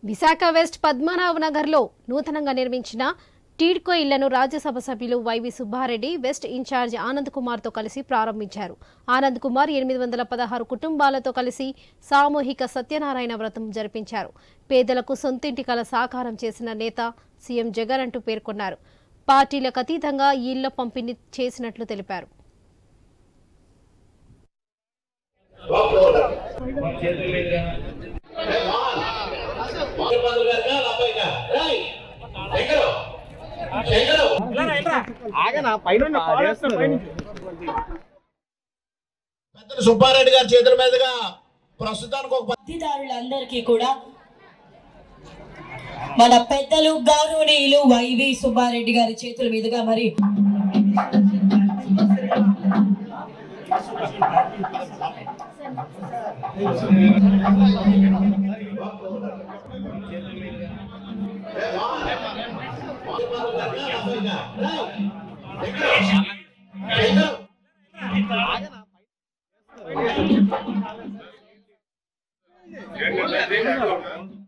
Visakha west పద్మనాభనగర్లో నూతనంగా నిర్మించిన టీడ్కో ఇళ్లను రాజ్యసభ సభ్యులు YV Subba Reddy west incharge Anand కుమార్తో కలిసి ప్రారంభించారు. ఆనంద్ కుమార్ 816 కుటుంబాలతో కలిసి సామూహిక సత్యనారాయణ వ్రతం జరిపించారు. పేదలకు సొంతింటి కల సాకారం చేసిన నేత సీఎం జగన్ అంటూ పేర్కొన్నారు. పార్టీలకు అతీతంగా ఈ ఇళ్ల పంపిణీ చేసినట్లు తెలిపారు. సుబ్బారెడ్డి గారి చేతుల మీదుగా ప్రస్తుతానికి ఒక లబ్ధిదారులందరికీ కూడా మన పెద్దలు గౌరవనీయులు వైవి సుబ్బారెడ్డి గారి చేతుల మీదుగా మరి Hey,